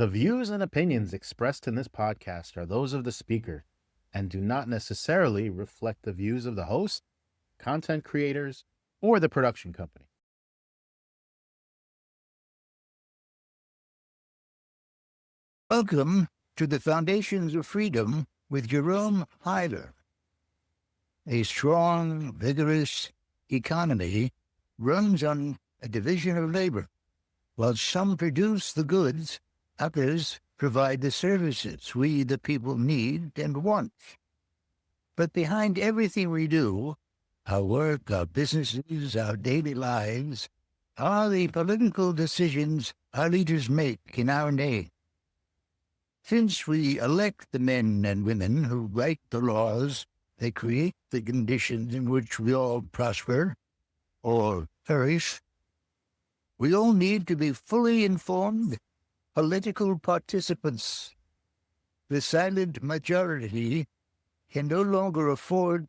The views and opinions expressed in this podcast are those of the speaker and do not necessarily reflect the views of the host, content creators, or the production company. Welcome to the Foundations of Freedom with Jerome Huyler. A strong, vigorous economy runs on a division of labor. While some produce the goods, others provide the services we, the people, need and want. But behind everything we do, our work, our businesses, our daily lives, are the political decisions our leaders make in our name. Since we elect the men and women who write the laws, they create the conditions in which we all prosper or perish. We all need to be fully informed political participants. The silent majority can no longer afford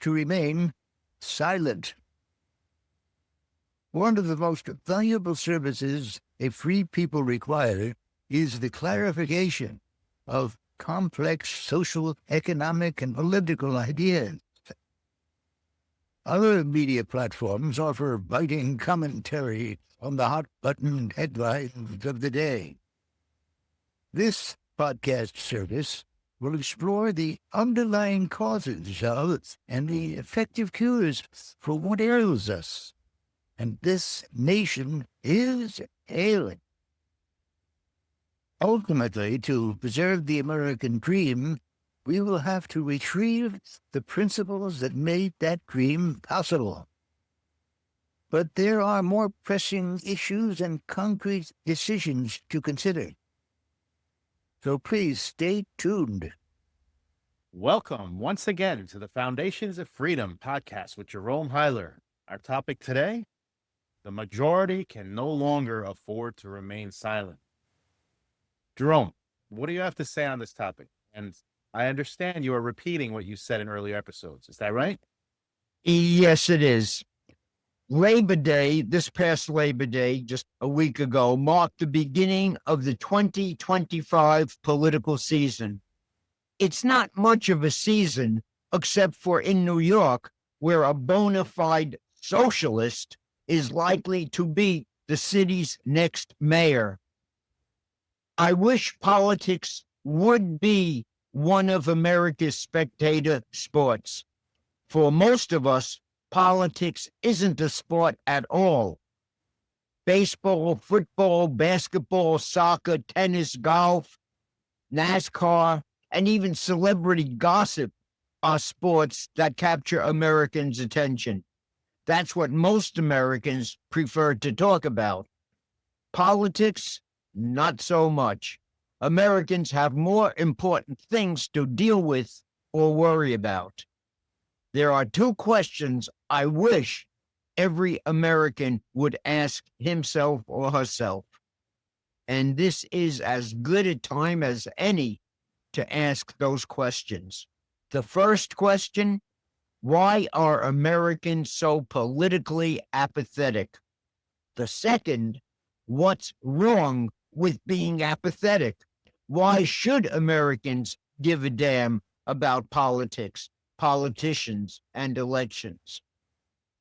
to remain silent. One of the most valuable services a free people require is the clarification of complex social, economic, and political ideas. Other media platforms offer biting commentary on the hot-button headlines of the day. This podcast service will explore the underlying causes of and the effective cures for what ails us. And this nation is ailing. Ultimately, to preserve the American dream, we will have to retrieve the principles that made that dream possible. But there are more pressing issues and concrete decisions to consider. So please stay tuned. Welcome once again to the Foundations of Freedom podcast with Jerome Huyler. Our topic today, the majority can no longer afford to remain silent. Jerome, what do you have to say on this topic? And I understand you are repeating what you said in earlier episodes. Is that right? Yes, it is. Labor Day, this past Labor Day, just a week ago, marked the beginning of the 2025 political season. It's not much of a season, except for in New York, where a bona fide socialist is likely to be the city's next mayor. I wish politics would be one of America's spectator sports. For most of us, politics isn't a sport at all. Baseball, football, basketball, soccer, tennis, golf, NASCAR, and even celebrity gossip are sports that capture Americans' attention. That's what most Americans prefer to talk about. Politics, not so much. Americans have more important things to deal with or worry about. There are two questions I wish every American would ask himself or herself. And this is as good a time as any to ask those questions. The first question, why are Americans so politically apathetic? The second, what's wrong with being apathetic? Why should Americans give a damn about politics, politicians, and elections?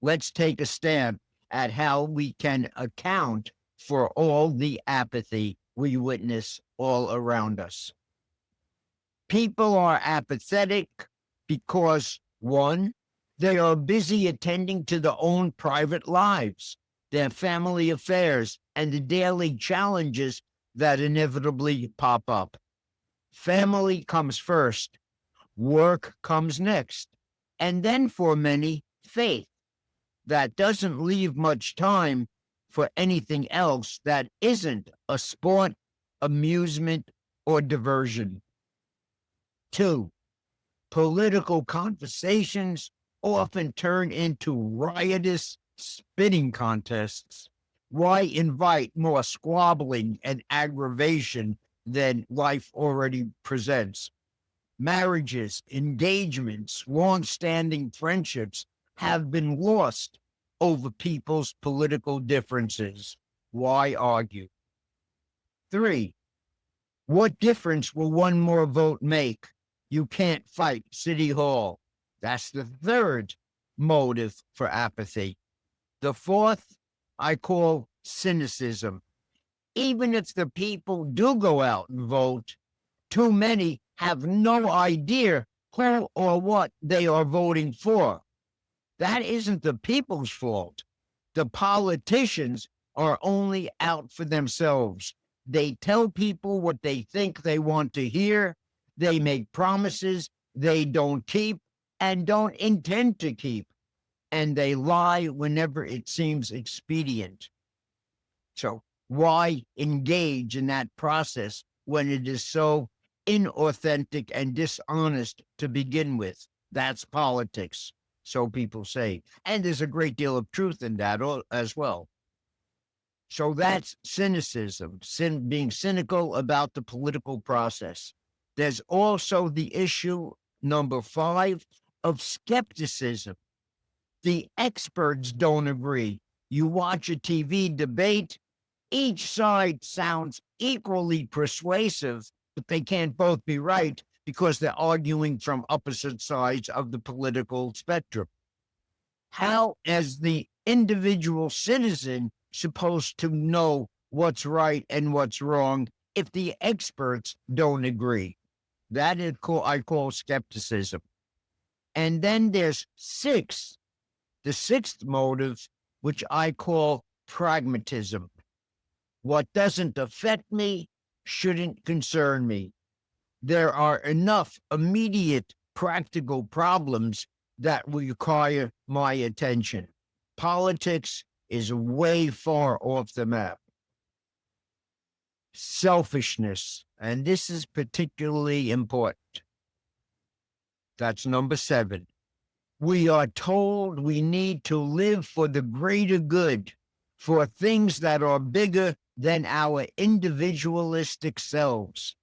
Let's take a stab at how we can account for all the apathy we witness all around us. People are apathetic because, one, they are busy attending to their own private lives, their family affairs, and the daily challenges that inevitably pop up. Family comes first, work comes next, and then for many, faith. That doesn't leave much time for anything else that isn't a sport, amusement, or diversion. 2, political conversations often turn into riotous spitting contests. Why invite more squabbling and aggravation than life already presents? Marriages, engagements, long-standing friendships have been lost over people's political differences. Why argue? 3, What difference will one more vote make? You can't fight City Hall. That's the third motive for apathy. The fourth I call cynicism. Even if the people do go out and vote, too many have no idea who or what they are voting for. That isn't the people's fault. The politicians are only out for themselves. They tell people what they think they want to hear. They make promises they don't keep and don't intend to keep. And they lie whenever it seems expedient. So why engage in that process when it is so inauthentic and dishonest to begin with? That's politics, so people say. And there's a great deal of truth in that as well. So that's cynicism, being cynical about the political process. There's also the issue, number 5, of skepticism. The experts don't agree. You watch a TV debate, each side sounds equally persuasive, but they can't both be right because they're arguing from opposite sides of the political spectrum. How is the individual citizen supposed to know what's right and what's wrong if the experts don't agree? That is I call skepticism. And then there's the sixth motive, which I call pragmatism. What doesn't affect me shouldn't concern me. There are enough immediate practical problems that will require my attention. Politics is way far off the map. Selfishness, and this is particularly important. That's number 7. We are told we need to live for the greater good, for things that are bigger than our individualistic selves.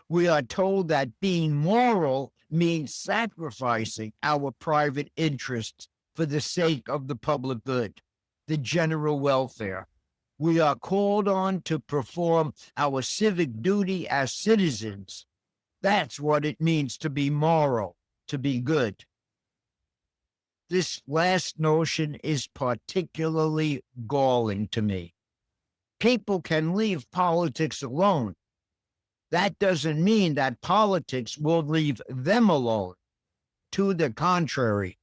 We are told that being moral means sacrificing our private interests for the sake of the public good, the general welfare. We are called on to perform our civic duty as citizens. That's what it means to be moral, to be good. This last notion is particularly galling to me. People can leave politics alone. That doesn't mean that politics will leave them alone. To the contrary,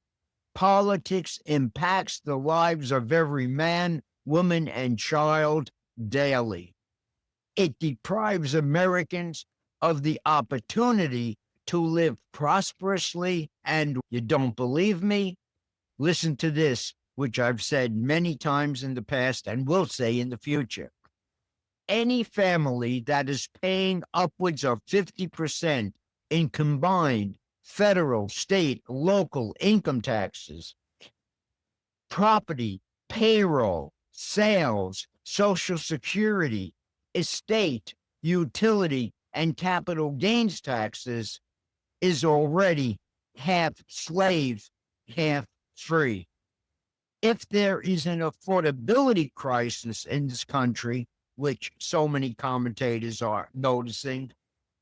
politics impacts the lives of every man, woman, and child daily. It deprives Americans of the opportunity to live prosperously. And you don't believe me? Listen to this, which I've said many times in the past and will say in the future. Any family that is paying upwards of 50% in combined federal, state, local income taxes, property, payroll, sales, Social Security, estate, utility, and capital gains taxes is already half slave, half free. If there is an affordability crisis in this country, which so many commentators are noticing,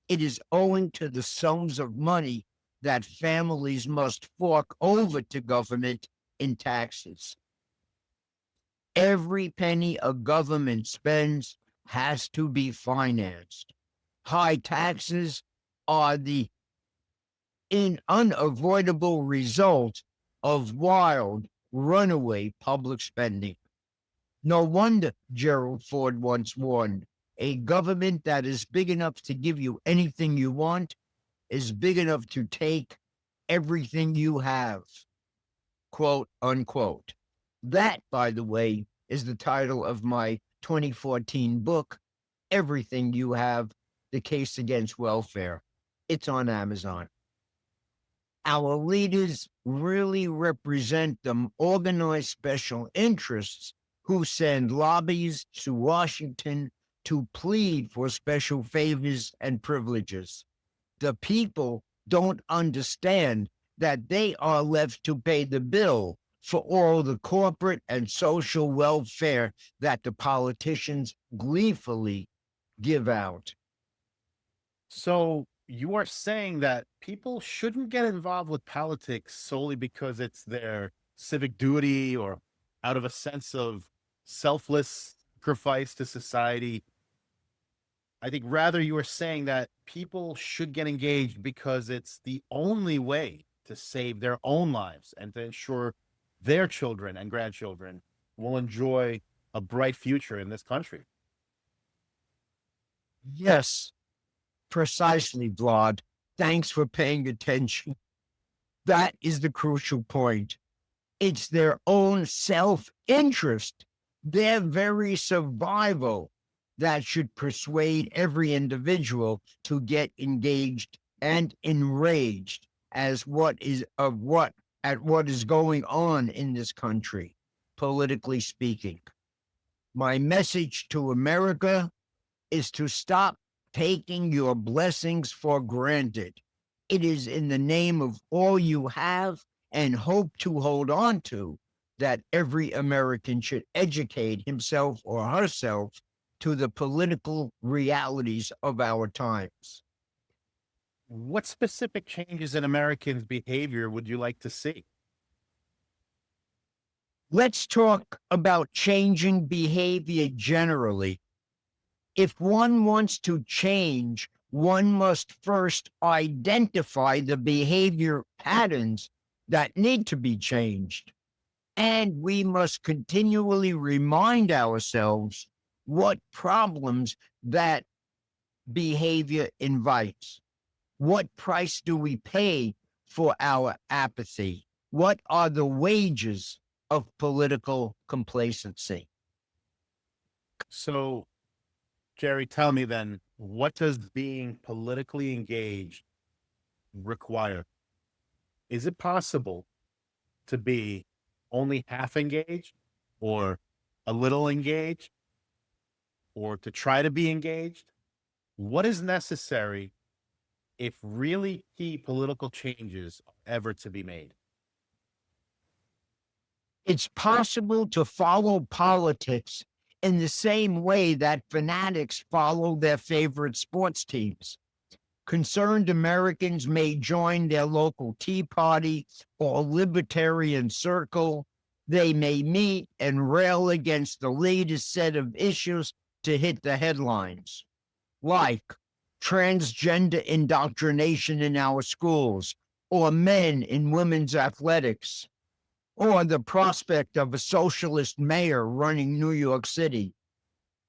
it is owing to the sums of money that families must fork over to government in taxes. Every penny a government spends has to be financed. High taxes are the unavoidable result of wild, runaway public spending. No wonder Gerald Ford once warned, a government that is big enough to give you anything you want is big enough to take everything you have, quote unquote. That, by the way, is the title of my 2014 book, Everything You Have, The Case Against Welfare. It's on Amazon. Our leaders really represent the organized special interests who send lobbyists to Washington to plead for special favors and privileges. The people don't understand that they are left to pay the bill for all the corporate and social welfare that the politicians gleefully give out. So you are saying that people shouldn't get involved with politics solely because it's their civic duty or out of a sense of selfless sacrifice to society. I think rather you are saying that people should get engaged because it's the only way to save their own lives and to ensure their children and grandchildren will enjoy a bright future in this country. Yes, precisely, Vlad. Thanks for paying attention. That is the crucial point. It's their own self interest, their very survival that should persuade every individual to get engaged and enraged as what is of what at what is going on in this country, politically speaking. My message to America is to stop taking your blessings for granted. It is in the name of all you have and hope to hold on to that every American should educate himself or herself to the political realities of our times. What specific changes in Americans' behavior would you like to see? Let's talk about changing behavior generally. If one wants to change, one must first identify the behavior patterns that need to be changed. And we must continually remind ourselves what problems that behavior invites. What price do we pay for our apathy? What are the wages of political complacency? So, Jerry, tell me then, what does being politically engaged require? Is it possible to be only half engaged or a little engaged or to try to be engaged? What is necessary if really key political changes are ever to be made? It's possible to follow politics in the same way that fanatics follow their favorite sports teams. Concerned Americans may join their local Tea Party or libertarian circle. They may meet and rail against the latest set of issues to hit the headlines, like transgender indoctrination in our schools, or men in women's athletics, or the prospect of a socialist mayor running New York City,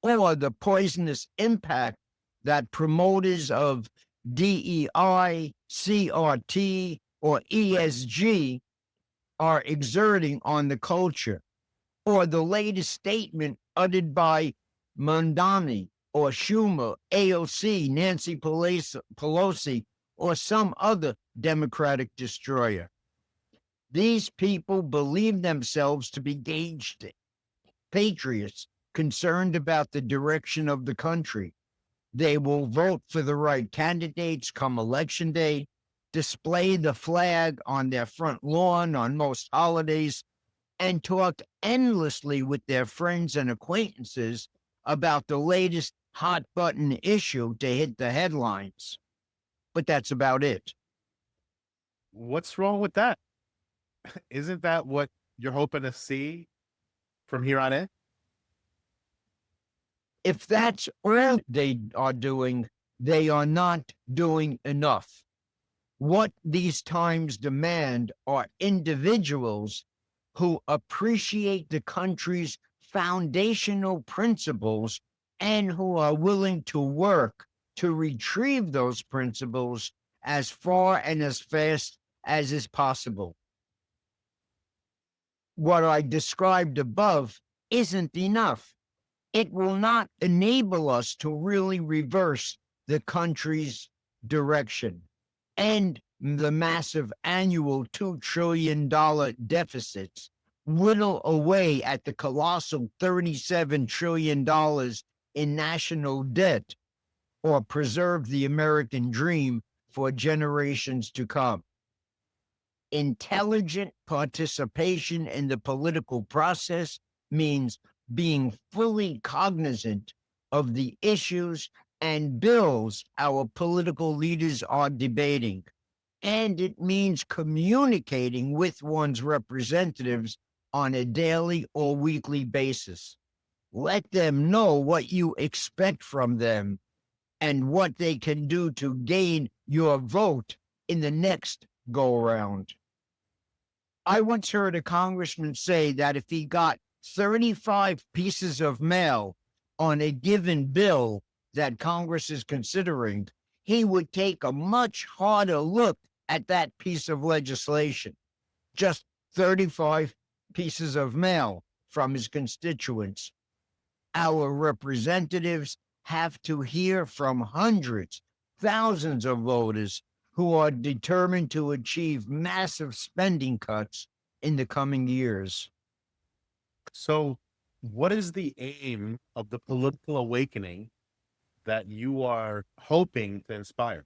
or the poisonous impact that promoters of DEI, CRT, or ESG are exerting on the culture, or the latest statement uttered by Mondani or Schumer, AOC, Nancy Pelosi, or some other Democratic destroyer. These people believe themselves to be engaged patriots concerned about the direction of the country. They will vote for the right candidates come election day, display the flag on their front lawn on most holidays, and talk endlessly with their friends and acquaintances about the latest hot button issue to hit the headlines. But that's about it. What's wrong with that? Isn't that what you're hoping to see from here on in? If that's all they are doing, they are not doing enough. What these times demand are individuals who appreciate the country's foundational principles and who are willing to work to retrieve those principles as far and as fast as is possible. What I described above isn't enough. It will not enable us to really reverse the country's direction and the massive annual $2 trillion deficits, whittle away at the colossal $37 trillion in national debt, or preserve the American dream for generations to come. Intelligent participation in the political process means being fully cognizant of the issues and bills our political leaders are debating. And it means communicating with one's representatives on a daily or weekly basis. Let them know what you expect from them and what they can do to gain your vote in the next go around. I once heard a congressman say that if he got 35 pieces of mail on a given bill that Congress is considering, he would take a much harder look at that piece of legislation. Just 35 pieces of mail from his constituents. Our representatives have to hear from hundreds, thousands of voters who are determined to achieve massive spending cuts in the coming years. So, what is the aim of the political awakening that you are hoping to inspire?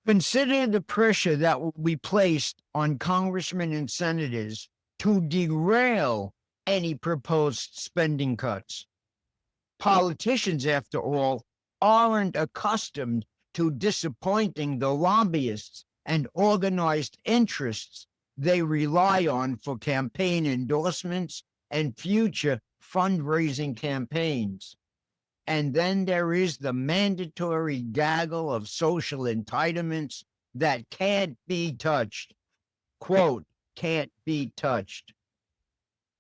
Consider the pressure that will be placed on congressmen and senators to derail any proposed spending cuts. Politicians, after all, aren't accustomed to disappointing the lobbyists and organized interests they rely on for campaign endorsements and future fundraising campaigns. And then there is the mandatory gaggle of social entitlements that can't be touched. Quote, can't be touched.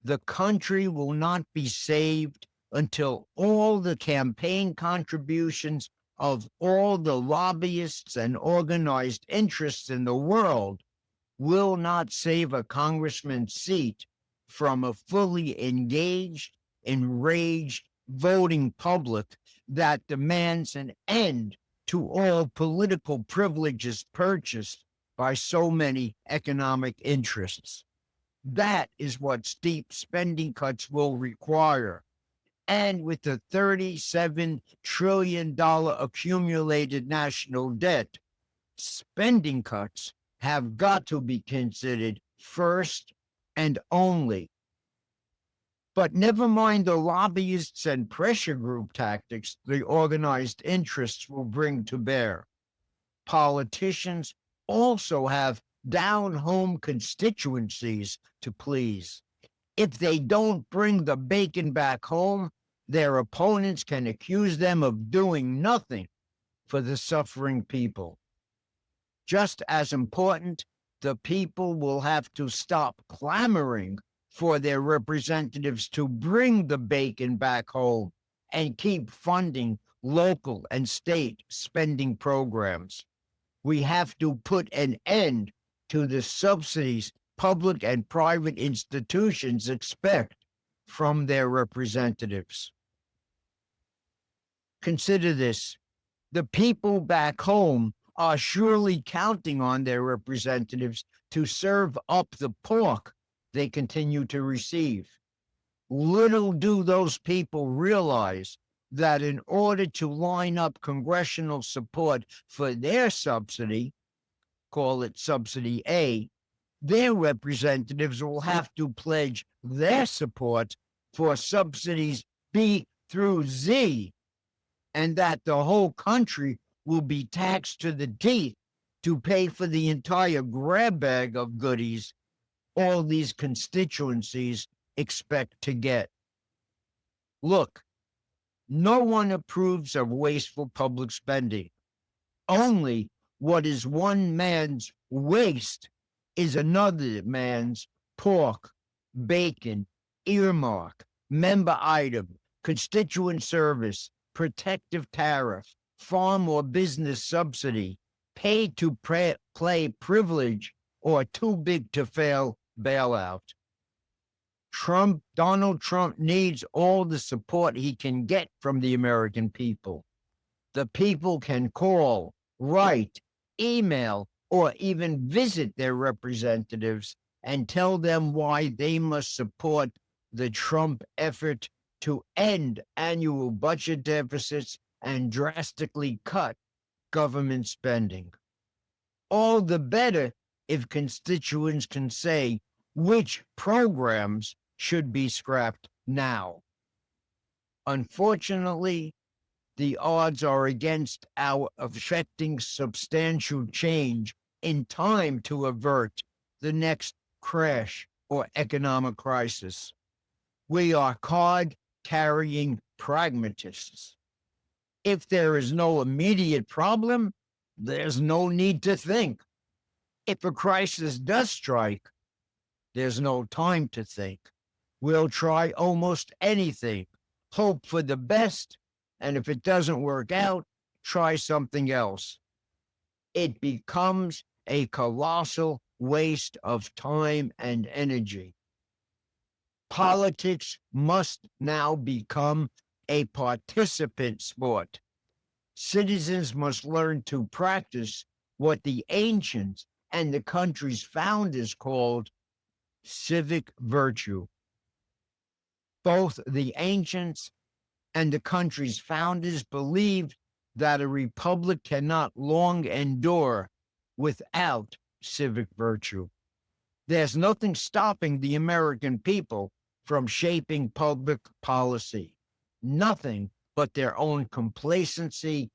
The country will not be saved until all the campaign contributions of all the lobbyists and organized interests in the world will not save a congressman's seat from a fully engaged, enraged voting public that demands an end to all political privileges purchased by so many economic interests. That is what steep spending cuts will require. And with the $37 trillion accumulated national debt, spending cuts have got to be considered first and only. But never mind the lobbyists and pressure group tactics the organized interests will bring to bear. Politicians also have down-home constituencies to please. If they don't bring the bacon back home, their opponents can accuse them of doing nothing for the suffering people. Just as important, the people will have to stop clamoring for their representatives to bring the bacon back home and keep funding local and state spending programs. We have to put an end to the subsidies public and private institutions expect from their representatives. Consider this. The people back home are surely counting on their representatives to serve up the pork they continue to receive. Little do those people realize that in order to line up congressional support for their subsidy, call it Subsidy A, their representatives will have to pledge their support for subsidies B through Z, and that the whole country will be taxed to the teeth to pay for the entire grab bag of goodies all these constituencies expect to get. Look, no one approves of wasteful public spending. Only what is one man's waste is another man's pork, bacon, earmark, member item, constituent service, protective tariff, farm or business subsidy, paid to play privilege, or too big to fail bailout. Donald Trump needs all the support he can get from the American people. The people can call, write, email, or even visit their representatives and tell them why they must support the Trump effort to end annual budget deficits and drastically cut government spending. All the better if constituents can say which programs should be scrapped now. Unfortunately, the odds are against our effecting substantial change in time to avert the next crash or economic crisis. We are card-carrying pragmatists. If there is no immediate problem, there's no need to think. If a crisis does strike, there's no time to think. We'll try almost anything, hope for the best, and if it doesn't work out, try something else. It becomes a colossal waste of time and energy. Politics must now become a participant sport. Citizens must learn to practice what the ancients and the country's founders called civic virtue. Both the ancients and the country's founders believed that a republic cannot long endure without civic virtue. There's nothing stopping the American people from shaping public policy. Nothing but their own complacency,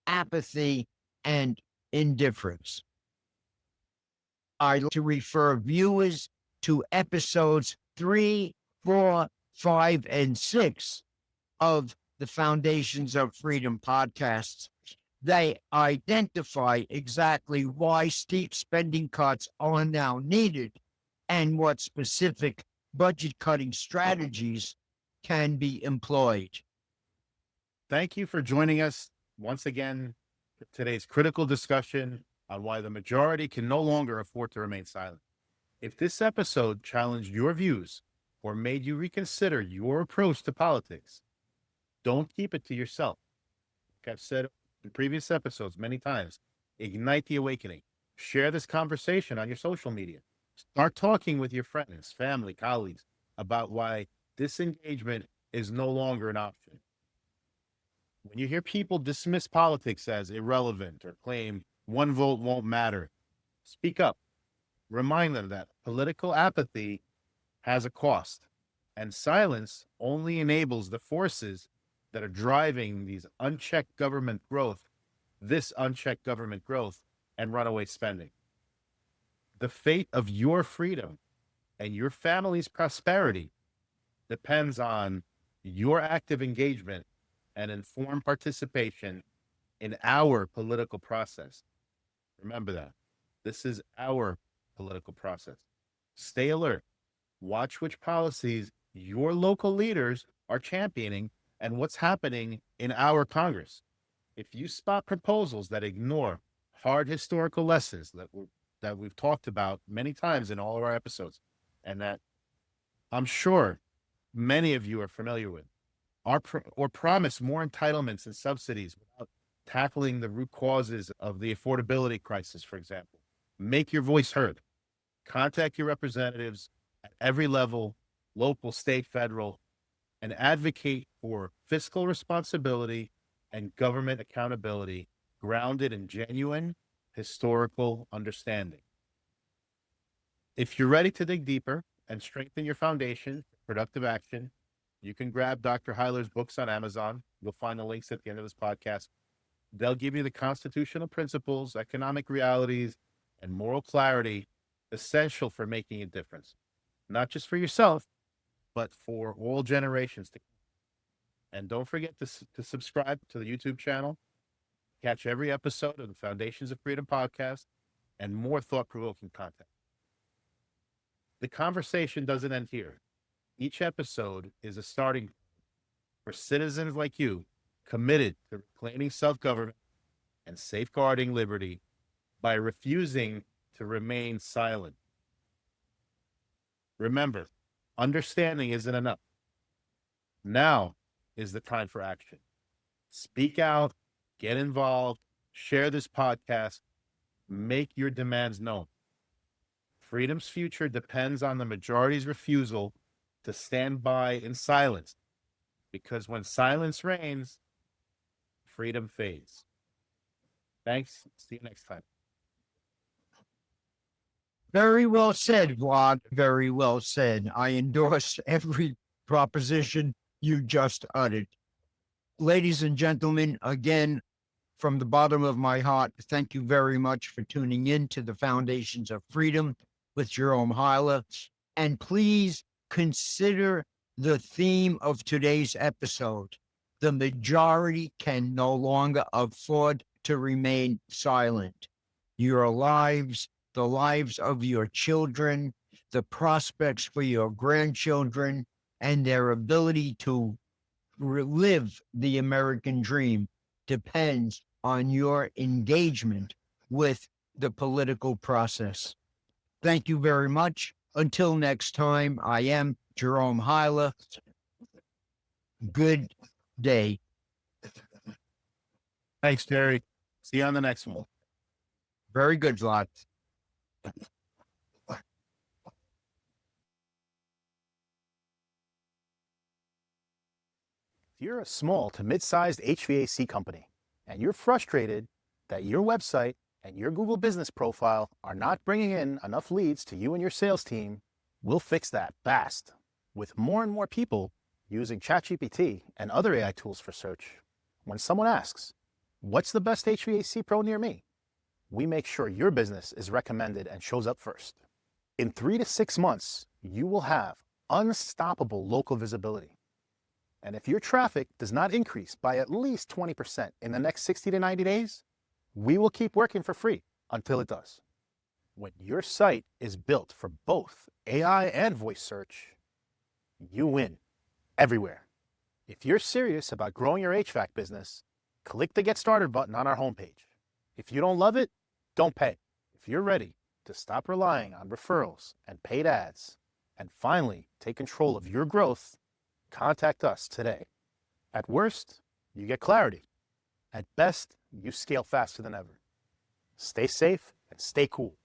apathy, and indifference. I'd like to refer viewers to episodes 3, 4, 5, and 6 of the Foundations of Freedom podcasts. They identify exactly why steep spending cuts are now needed and what specific budget-cutting strategies can be employed. Thank you for joining us once again for today's critical discussion on why the majority can no longer afford to remain silent. If this episode challenged your views or made you reconsider your approach to politics, don't keep it to yourself. Like I've said in previous episodes many times, ignite the awakening. Share this conversation on your social media. Start talking with your friends, family, colleagues about why disengagement is no longer an option. When you hear people dismiss politics as irrelevant or claim one vote won't matter, speak up. Remind them that political apathy has a cost, and silence only enables the forces that are driving this unchecked government growth and runaway spending. The fate of your freedom and your family's prosperity depends on your active engagement and informed participation in our political process. Remember that. This is our political process. Stay alert. Watch which policies your local leaders are championing and what's happening in our Congress. If you spot proposals that ignore hard historical lessons that we've talked about many times in all of our episodes, and that I'm sure many of you are familiar with, or promise more entitlements and subsidies without tackling the root causes of the affordability crisis, for example, make your voice heard. Contact your representatives at every level, local, state, federal, and advocate for fiscal responsibility and government accountability grounded in genuine historical understanding. If you're ready to dig deeper and strengthen your foundation for productive action, you can grab Dr. Huyler's books on Amazon. You'll find the links at the end of this podcast. They'll give you the constitutional principles, economic realities, and moral clarity essential for making a difference, not just for yourself, but for all generations to come. And don't forget to subscribe to the YouTube channel, catch every episode of the Foundations of Freedom podcast, and more thought-provoking content. The conversation doesn't end here. Each episode is a starting point for citizens like you committed to reclaiming self-government and safeguarding liberty by refusing to remain silent. Remember, understanding isn't enough. Now is the time for action. Speak out, get involved, share this podcast, make your demands known. Freedom's future depends on the majority's refusal to stand by in silence, because when silence reigns, freedom fades. Thanks. See you next time. Very well said, Vlad. Very well said. I endorse every proposition you just uttered. Ladies and gentlemen, again, from the bottom of my heart, thank you very much for tuning in to the Foundations of Freedom with Jerome Huyler. And please consider the theme of today's episode. The majority can no longer afford to remain silent. Your lives, the lives of your children, the prospects for your grandchildren, and their ability to live the American dream depends on your engagement with the political process. Thank you very much. Until next time, I am Jerome Huyler. Good day. Thanks, Jerry. See you on the next one. Very good, Vlad. If you're a small to mid-sized HVAC company and you're frustrated that your website and your Google business profile are not bringing in enough leads to you and your sales team, we'll fix that fast. With more and more people using ChatGPT and other AI tools for search, when someone asks, what's the best HVAC pro near me? We make sure your business is recommended and shows up first. In 3 to 6 months, you will have unstoppable local visibility. And if your traffic does not increase by at least 20% in the next 60 to 90 days, we will keep working for free until it does. When your site is built for both AI and voice search, you win everywhere. If you're serious about growing your HVAC business, click the Get Started button on our homepage. If you don't love it, don't pay. If you're ready to stop relying on referrals and paid ads and finally take control of your growth, contact us today. At worst, you get clarity. At best, you scale faster than ever. Stay safe and stay cool.